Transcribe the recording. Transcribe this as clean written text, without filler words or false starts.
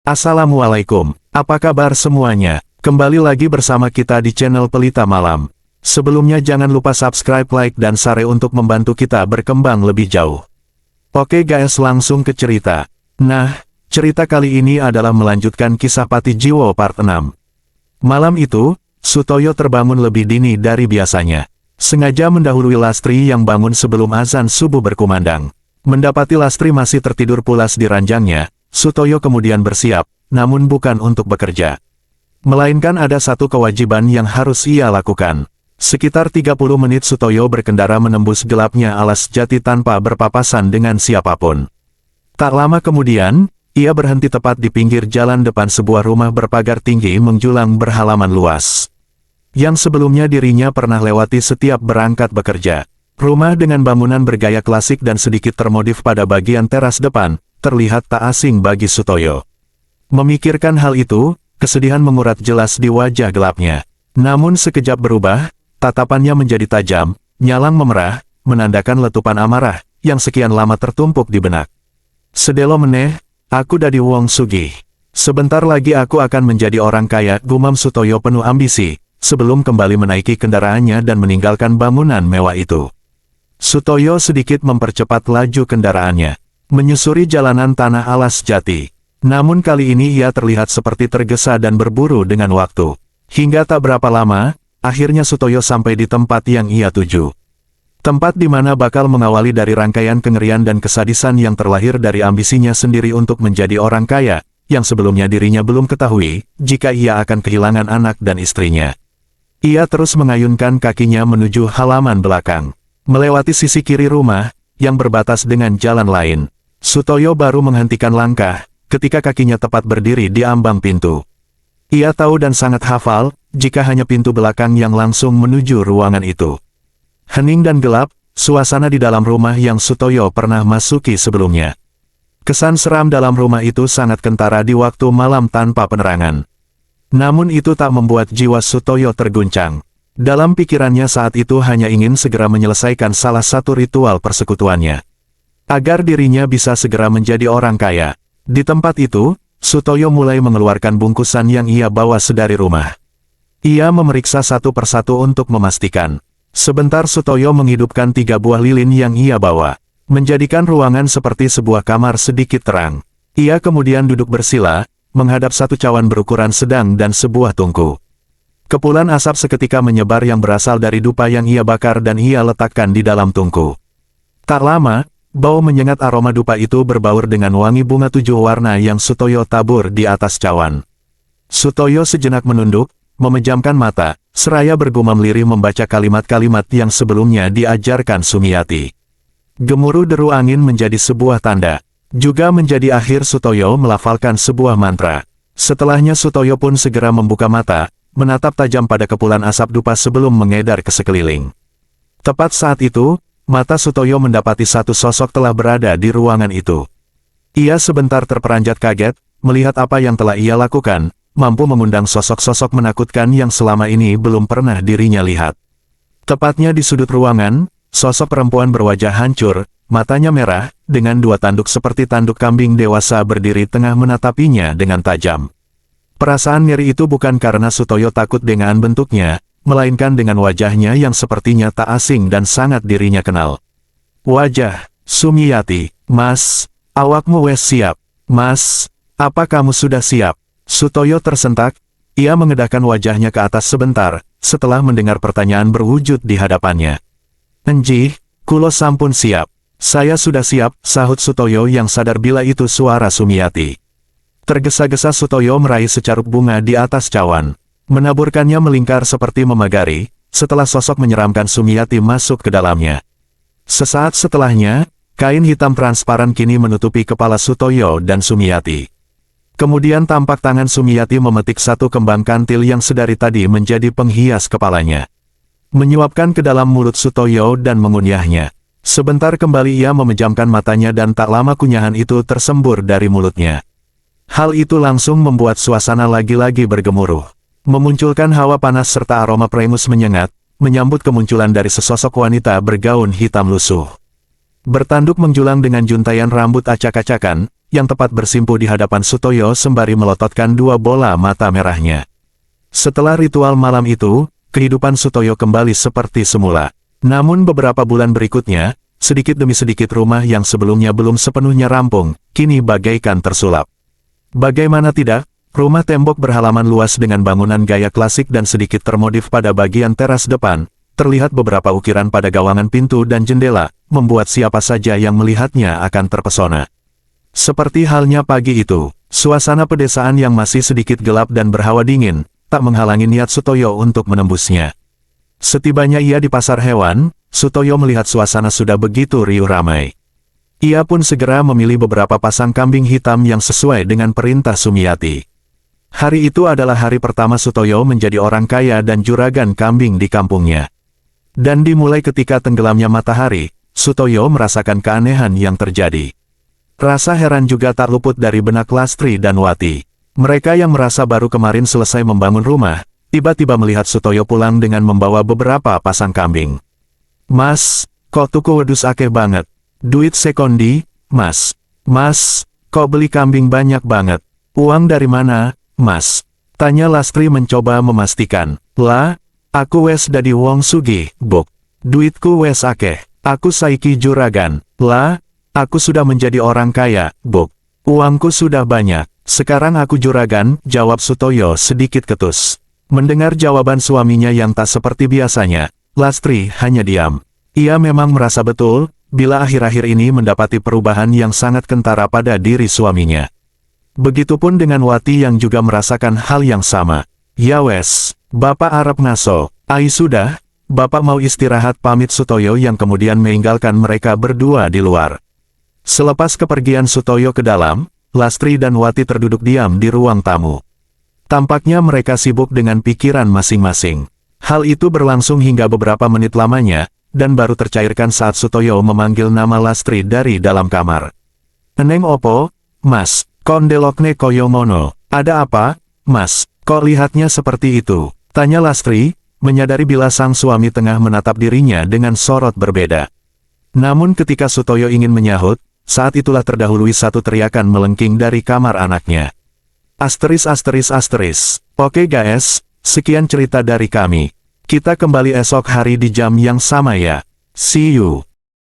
Assalamualaikum, apa kabar semuanya? Kembali lagi bersama kita di channel Pelita Malam. Sebelumnya jangan lupa subscribe, like, dan share untuk membantu kita berkembang lebih jauh. Oke guys, langsung ke cerita. Nah, cerita kali ini adalah melanjutkan kisah Pati Jiwo part 6. Malam itu, Sutoyo terbangun lebih dini dari biasanya. Sengaja mendahului Lastri yang bangun sebelum azan subuh berkumandang. Mendapati Lastri masih tertidur pulas di ranjangnya, Sutoyo kemudian bersiap, namun bukan untuk bekerja. Melainkan ada satu kewajiban yang harus ia lakukan. Sekitar 30 menit Sutoyo berkendara menembus gelapnya alas jati tanpa berpapasan dengan siapapun. Tak lama kemudian, ia berhenti tepat di pinggir jalan depan sebuah rumah berpagar tinggi menjulang berhalaman luas. Yang sebelumnya dirinya pernah lewati setiap berangkat bekerja. Rumah dengan bangunan bergaya klasik dan sedikit termodif pada bagian teras depan, terlihat tak asing bagi Sutoyo. Memikirkan hal itu, kesedihan mengurat jelas di wajah gelapnya. Namun sekejap berubah, tatapannya menjadi tajam, nyalang memerah, menandakan letupan amarah, yang sekian lama tertumpuk di benak. Sedelo meneh, aku dadi wong sugih. Sebentar lagi aku akan menjadi orang kaya, gumam Sutoyo penuh ambisi, sebelum kembali menaiki kendaraannya dan meninggalkan bangunan mewah itu. Sutoyo sedikit mempercepat laju kendaraannya, menyusuri jalanan tanah alas jati. Namun kali ini ia terlihat seperti tergesa dan berburu dengan waktu. Hingga tak berapa lama, akhirnya Sutoyo sampai di tempat yang ia tuju. Tempat di mana bakal mengawali dari rangkaian kengerian dan kesadisan yang terlahir dari ambisinya sendiri untuk menjadi orang kaya, yang sebelumnya dirinya belum ketahui, jika ia akan kehilangan anak dan istrinya. Ia terus mengayunkan kakinya menuju halaman belakang. Melewati sisi kiri rumah, yang berbatas dengan jalan lain. Sutoyo baru menghentikan langkah, ketika kakinya tepat berdiri di ambang pintu. Ia tahu dan sangat hafal, jika hanya pintu belakang yang langsung menuju ruangan itu. Hening dan gelap, suasana di dalam rumah yang Sutoyo pernah masuki sebelumnya. Kesan seram dalam rumah itu sangat kentara di waktu malam tanpa penerangan. Namun itu tak membuat jiwa Sutoyo terguncang. Dalam pikirannya saat itu hanya ingin segera menyelesaikan salah satu ritual persekutuannya. Agar dirinya bisa segera menjadi orang kaya. Di tempat itu, Sutoyo mulai mengeluarkan bungkusan yang ia bawa sedari rumah. Ia memeriksa satu persatu untuk memastikan. Sebentar Sutoyo menghidupkan 3 buah lilin yang ia bawa, menjadikan ruangan seperti sebuah kamar sedikit terang. Ia kemudian duduk bersila, menghadap satu cawan berukuran sedang dan sebuah tungku. Kepulan asap seketika menyebar yang berasal dari dupa yang ia bakar dan ia letakkan di dalam tungku. Tak lama, bau menyengat aroma dupa itu berbaur dengan wangi bunga 7 warna yang Sutoyo tabur di atas cawan. Sutoyo sejenak menunduk, memejamkan mata, seraya bergumam lirih membaca kalimat-kalimat yang sebelumnya diajarkan Sumiyati. Gemuruh deru angin menjadi sebuah tanda, juga menjadi akhir Sutoyo melafalkan sebuah mantra. Setelahnya Sutoyo pun segera membuka mata, menatap tajam pada kepulan asap dupa sebelum mengedar ke sekeliling. Tepat saat itu, mata Sutoyo mendapati satu sosok telah berada di ruangan itu. Ia sebentar terperanjat kaget, melihat apa yang telah ia lakukan, mampu mengundang sosok-sosok menakutkan yang selama ini belum pernah dirinya lihat. Tepatnya di sudut ruangan, sosok perempuan berwajah hancur, matanya merah, dengan 2 tanduk seperti tanduk kambing dewasa berdiri tengah menatapinya dengan tajam. Perasaan ngeri itu bukan karena Sutoyo takut dengan bentuknya, melainkan dengan wajahnya yang sepertinya tak asing dan sangat dirinya kenal. Wajah Sumiyati. Mas, awakmu wes siap. Mas, apa kamu sudah siap? Sutoyo tersentak, ia mengedahkan wajahnya ke atas sebentar, setelah mendengar pertanyaan berwujud di hadapannya. Enjih, kulo sampun siap. Saya sudah siap, sahut Sutoyo yang sadar bila itu suara Sumiyati. Tergesa-gesa Sutoyo meraih secaruk bunga di atas cawan. Menaburkannya melingkar seperti memagari, setelah sosok menyeramkan Sumiyati masuk ke dalamnya. Sesaat setelahnya, kain hitam transparan kini menutupi kepala Sutoyo dan Sumiyati. Kemudian tampak tangan Sumiyati memetik satu kembang kantil yang sedari tadi menjadi penghias kepalanya. Menyuapkan ke dalam mulut Sutoyo dan mengunyahnya. Sebentar kembali ia memejamkan matanya dan tak lama kunyahan itu tersembur dari mulutnya. Hal itu langsung membuat suasana lagi-lagi bergemuruh. Memunculkan hawa panas serta aroma prengus menyengat, menyambut kemunculan dari sesosok wanita bergaun hitam lusuh. Bertanduk menjulang dengan juntaian rambut acak-acakan, yang tepat bersimpu di hadapan Sutoyo sembari melototkan dua bola mata merahnya. Setelah ritual malam itu, kehidupan Sutoyo kembali seperti semula. Namun beberapa bulan berikutnya, sedikit demi sedikit rumah yang sebelumnya belum sepenuhnya rampung, kini bagaikan tersulap. Bagaimana tidak, rumah tembok berhalaman luas dengan bangunan gaya klasik dan sedikit termodif pada bagian teras depan, terlihat beberapa ukiran pada gawangan pintu dan jendela, membuat siapa saja yang melihatnya akan terpesona. Seperti halnya pagi itu, suasana pedesaan yang masih sedikit gelap dan berhawa dingin, tak menghalangi niat Sutoyo untuk menembusnya. Setibanya ia di pasar hewan, Sutoyo melihat suasana sudah begitu riuh ramai. Ia pun segera memilih beberapa pasang kambing hitam yang sesuai dengan perintah Sumiyati. Hari itu adalah hari pertama Sutoyo menjadi orang kaya dan juragan kambing di kampungnya. Dan dimulai ketika tenggelamnya matahari, Sutoyo merasakan keanehan yang terjadi. Rasa heran juga tak luput dari benak Lastri dan Wati. Mereka yang merasa baru kemarin selesai membangun rumah, tiba-tiba melihat Sutoyo pulang dengan membawa beberapa pasang kambing. "Mas, kok tuku wedus akeh banget? Duit sekondi, Mas? Mas, kok beli kambing banyak banget? Uang dari mana, Mas?" tanya Lastri mencoba memastikan. "Lah, aku wes dadi wong sugih, Bok. Duitku wes akeh. Aku saiki juragan. Lah, aku sudah menjadi orang kaya, Bok. Uangku sudah banyak. Sekarang aku juragan," jawab Sutoyo sedikit ketus. Mendengar jawaban suaminya yang tak seperti biasanya, Lastri hanya diam. Ia memang merasa betul, bila akhir-akhir ini mendapati perubahan yang sangat kentara pada diri suaminya. Begitupun dengan Wati yang juga merasakan hal yang sama. "Ya wes, Bapak Arab ngaso. Ai sudah, Bapak mau istirahat," pamit Sutoyo yang kemudian meninggalkan mereka berdua di luar. Selepas kepergian Sutoyo ke dalam, Lastri dan Wati terduduk diam di ruang tamu. Tampaknya mereka sibuk dengan pikiran masing-masing. Hal itu berlangsung hingga beberapa menit lamanya, dan baru tercairkan saat Sutoyo memanggil nama Lastri dari dalam kamar. "Eneng opo, Mas? Kondelokne koyo ngono. Ada apa, Mas? Kok lihatnya seperti itu?" tanya Lastri, menyadari bila sang suami tengah menatap dirinya dengan sorot berbeda. Namun ketika Sutoyo ingin menyahut, saat itulah terdahului satu teriakan melengking dari kamar anaknya. Oke guys, sekian cerita dari kami. Kita kembali esok hari di jam yang sama ya. See you.